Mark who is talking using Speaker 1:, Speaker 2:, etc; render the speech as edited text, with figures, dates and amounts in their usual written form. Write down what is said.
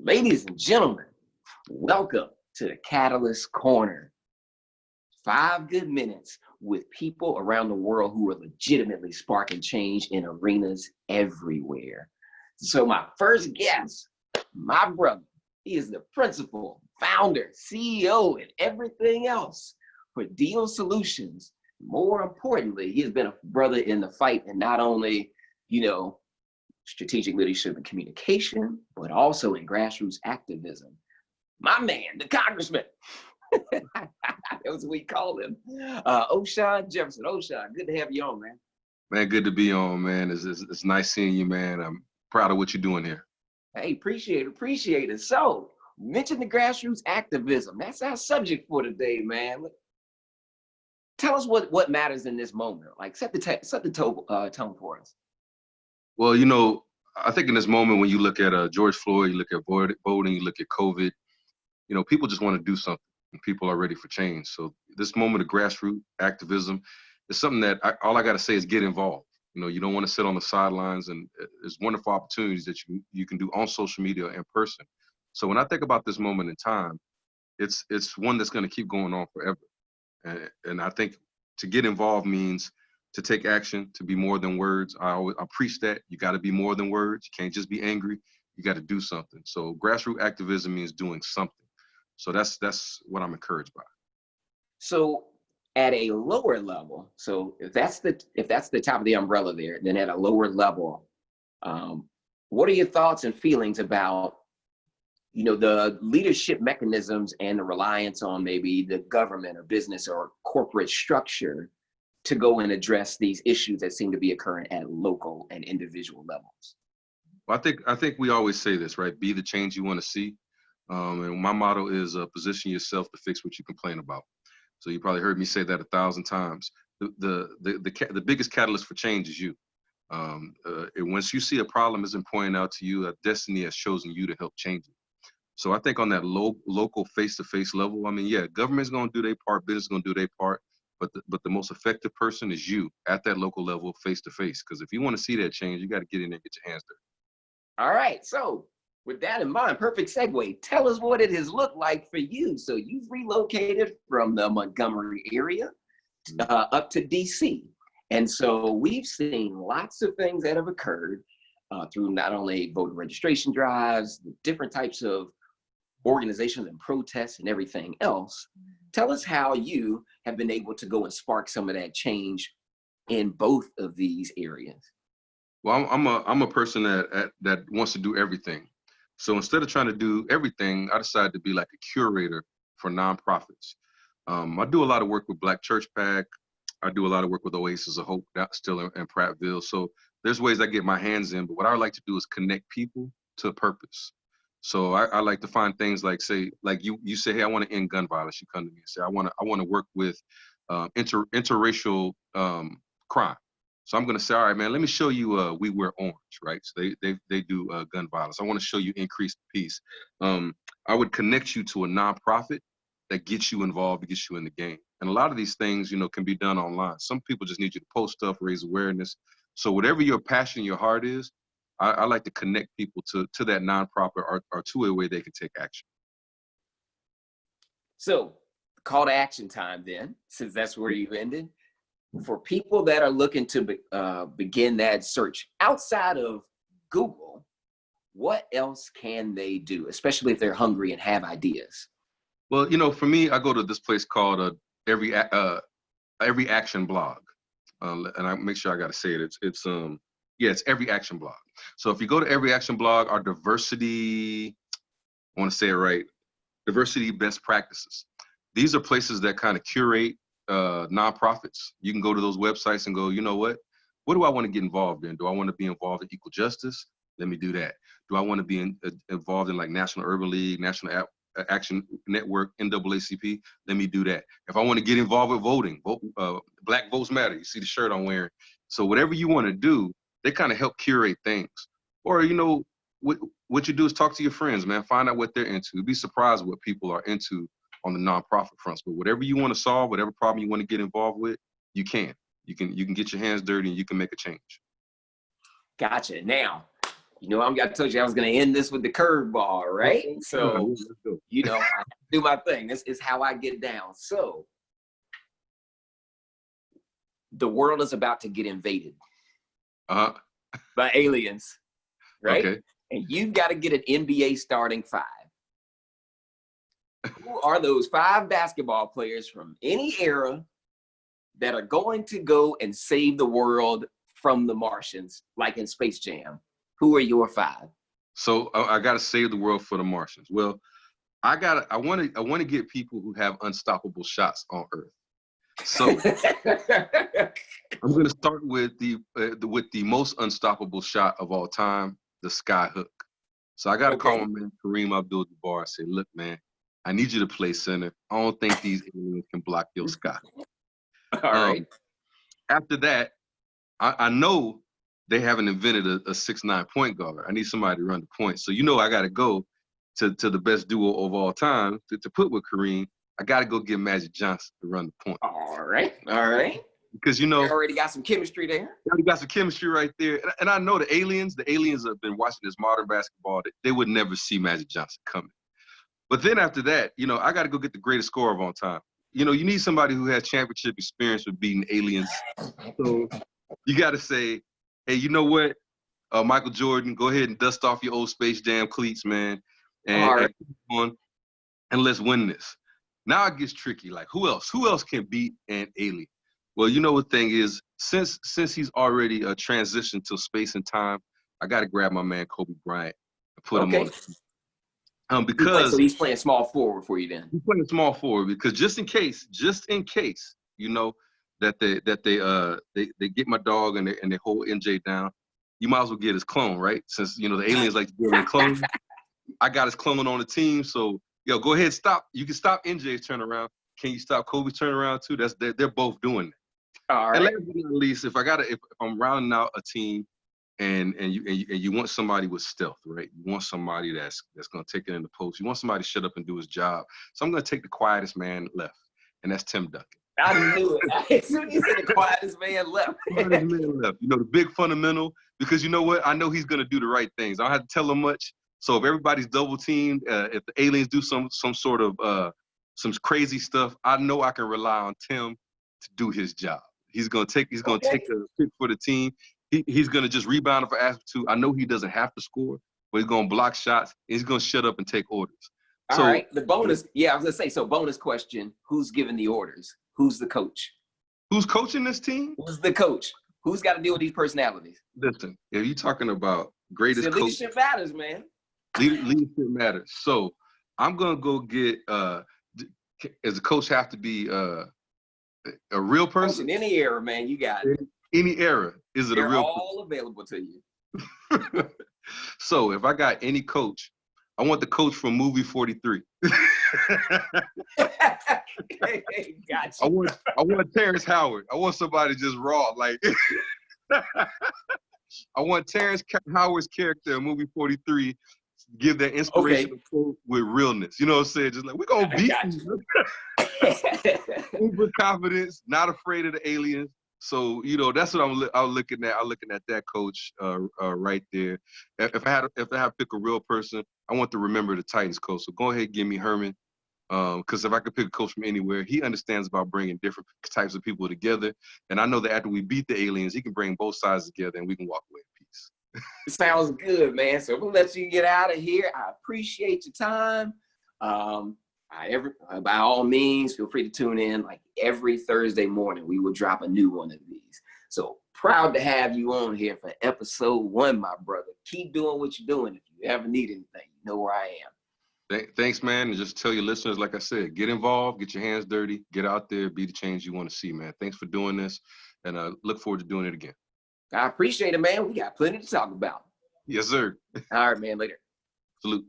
Speaker 1: Ladies and gentlemen, welcome to the Catalyst Corner. 5 good minutes with people around the world who are legitimately sparking change in arenas everywhere. So my first guest, my brother, he is the principal, founder, CEO, and everything else for Deal Solutions. More importantly, he has been a brother in the fight, and not only, strategic leadership and communication, but also in grassroots activism. My man, the congressman. That was what we called him. Oshawn Jefferson. Oshawn, good to have you on, man.
Speaker 2: Man, good to be on, man. It's nice seeing you, man. I'm proud of what you're doing here.
Speaker 1: Hey, appreciate it. So, mention the grassroots activism. That's our subject for today, man. Tell us what matters in this moment. Like, set the tone for us.
Speaker 2: Well, I think in this moment when you look at George Floyd, you look at voting, you look at COVID, people just want to do something, and people are ready for change. So this moment of grassroots activism is something that all I got to say is get involved. You don't want to sit on the sidelines, and there's wonderful opportunities that you can do on social media in person. So when I think about this moment in time, it's one that's going to keep going on forever. And I think to get involved means to take action, to be more than words. I preach that. You got to be more than words. You can't just be angry. You got to do something. So grassroots activism means doing something. So that's what I'm encouraged by.
Speaker 1: So at a lower level, so if that's the top of the umbrella there, then at a lower level, what are your thoughts and feelings about the leadership mechanisms and the reliance on maybe the government or business or corporate structure to go and address these issues that seem to be occurring at local and individual levels?
Speaker 2: Well, I think we always say this, right? Be the change you want to see. And my motto is position yourself to fix what you complain about. So you probably heard me say that 1,000 times. The biggest catalyst for change is you. And once you see a problem has been pointed out to you, a destiny has chosen you to help change it. So I think on that local face-to-face level, government's going to do their part, business is going to do their part. But the most effective person is you at that local level, face to face. Because if you want to see that change, you got to get in there and get your hands dirty.
Speaker 1: All right. So with that in mind, perfect segue. Tell us what it has looked like for you. So you've relocated from the Montgomery area up to DC. And so we've seen lots of things that have occurred through not only voter registration drives, different types of organizations and protests and everything else. Tell us how you have been able to go and spark some of that change in both of these areas.
Speaker 2: Well, I'm a person that wants to do everything. So instead of trying to do everything, I decided to be like a curator for nonprofits. I do a lot of work with Black Church PAC. I do a lot of work with Oasis of Hope, that's still in Prattville. So there's ways I get my hands in, but what I like to do is connect people to a purpose. So I like to find things like, say, like you say, hey, I want to end gun violence. You come to me and say, I want to work with interracial crime. So I'm going to say, all right, man, let me show you We Wear Orange, right? So they do gun violence. I want to show you increased peace. I would connect you to a nonprofit that gets you involved, gets you in the game. And a lot of these things, can be done online. Some people just need you to post stuff, raise awareness. So whatever your passion, your heart is, I like to connect people to that nonprofit or to a way they can take action.
Speaker 1: So call to action time then, since that's where you ended. For people that are looking to begin that search outside of Google, what else can they do, especially if they're hungry and have ideas?
Speaker 2: Well, for me, I go to this place called Every Action Blog. And I make sure I got to say it. It's Every Action Blog. So if you go to Every Action Blog, our diversity, I want to say it right, diversity best practices. These are places that kind of curate nonprofits. You can go to those websites and go, you know what do I want to get involved in? Do I want to be involved in equal justice? Let me do that. Do I want to be involved in like National Urban League, National Action Network, NAACP? Let me do that. If I want to get involved with voting, Black Votes Matter. You see the shirt I'm wearing. So whatever you want to do, they kind of help curate things. Or, what you do is talk to your friends, man. Find out what they're into. You'd be surprised what people are into on the nonprofit fronts. But whatever you want to solve, whatever problem you want to get involved with, you can. You can get your hands dirty and you can make a change.
Speaker 1: Gotcha. Now, You know, I told you I was going to end this with the curveball, right? So,
Speaker 2: Let's go.
Speaker 1: you know, I do my thing. This is how I get down. So, the world is about to get invaded by aliens, right?
Speaker 2: Okay.
Speaker 1: And you've got to get an NBA starting five. Who are those 5 basketball players from any era that are going to go and save the world from the Martians, like in Space Jam? Who are your 5?
Speaker 2: So I got to save the world for the Martians. Well, I want to get people who have unstoppable shots on Earth. So I'm going to start with the most unstoppable shot of all time, the sky hook. So I got to call my man Kareem Abdul-Jabbar and say, look, man, I need you to play center. I don't think these aliens can block your sky.
Speaker 1: All right.
Speaker 2: After that, I know they haven't invented a 6'9" point guard. I need somebody to run the point. So you know I got to go to the best duo of all time to put with Kareem. I got to go get Magic Johnson to run the point.
Speaker 1: All right.
Speaker 2: Because, you know,
Speaker 1: you already got some chemistry there.
Speaker 2: You got some chemistry right there. And I know the aliens have been watching this modern basketball. They would never see Magic Johnson coming. But then after that, you know, I got to go get the greatest scorer of all time. You know, you need somebody who has championship experience with beating aliens. So you got to say, hey, you know what, Michael Jordan, go ahead and dust off your old Space Jam cleats, man, and let's win this. Now it gets tricky. Like, who else? Who else can beat an alien? Well, you know what the thing is, since he's already transitioned to space and time, I got to grab my man Kobe Bryant and put him on the team. Because
Speaker 1: he's playing small forward for you then.
Speaker 2: He's playing small forward because just in case, you know, that they get my dog and they hold NJ down, you might as well get his clone, right? Since, you know, the aliens like to get their clone. I got his clone on the team, so yo, go ahead, stop. You can stop NJ's turnaround. Can you stop Kobe's turnaround too? They're both doing that.
Speaker 1: All right.
Speaker 2: And last but not least, if I'm rounding out a team and you want somebody with stealth, right? You want somebody that's gonna take it in the post. You want somebody to shut up and do his job. So I'm gonna take the quietest man left, and that's Tim Duncan.
Speaker 1: I knew it. As soon as you said the quietest man left.
Speaker 2: Quietest man left. You know, the big fundamental, because you know what? I know he's gonna do the right things. I don't have to tell him much. So if everybody's double teamed, if the aliens do some sort of some crazy stuff, I know I can rely on Tim to do his job. He's gonna take the pick for the team. He's gonna just rebound for aspect. I know he doesn't have to score, but he's gonna block shots. And he's gonna shut up and take orders.
Speaker 1: All right. The bonus, I was gonna say. So bonus question: who's giving the orders? Who's the coach?
Speaker 2: Who's coaching this team?
Speaker 1: Who's the coach? Who's got to deal with these personalities?
Speaker 2: Listen, if you're talking about greatest coach,
Speaker 1: leadership matters, man.
Speaker 2: Leadership matters. So I'm gonna go get. Does the coach have to be a real person?
Speaker 1: In any era, man, you got it.
Speaker 2: Any era, is it a real?
Speaker 1: They're all available to you.
Speaker 2: So if I got any coach, I want the coach from movie 43.
Speaker 1: Gotcha.
Speaker 2: I want Terrence Howard. I want somebody just raw, like. I want Terrence Howard's character in movie 43 give that inspirational quote with realness. You know what I'm saying? Just like, we're gonna beat you. Uber confidence, not afraid of the aliens. So, you know, that's what I'm looking at. I'm looking at that coach right there. If I had to pick a real person, I want to remember the Titans coach. So go ahead, give me Herman. Because if I could pick a coach from anywhere, he understands about bringing different types of people together. And I know that after we beat the aliens, he can bring both sides together and we can walk away in peace.
Speaker 1: Sounds good, man. So we'll let you get out of here. I appreciate your time. By all means, feel free to tune in. Like every Thursday morning, we will drop a new one of these. So proud to have you on here for episode 1, my brother. Keep doing what you're doing. If you ever need anything, you know where I am.
Speaker 2: Thanks, man. And just tell your listeners, like I said, get involved, get your hands dirty, get out there, be the change you want to see, man. Thanks for doing this, and I look forward to doing it again.
Speaker 1: I appreciate it, man. We got plenty to talk about.
Speaker 2: Yes, sir.
Speaker 1: All right, man. Later.
Speaker 2: Salute.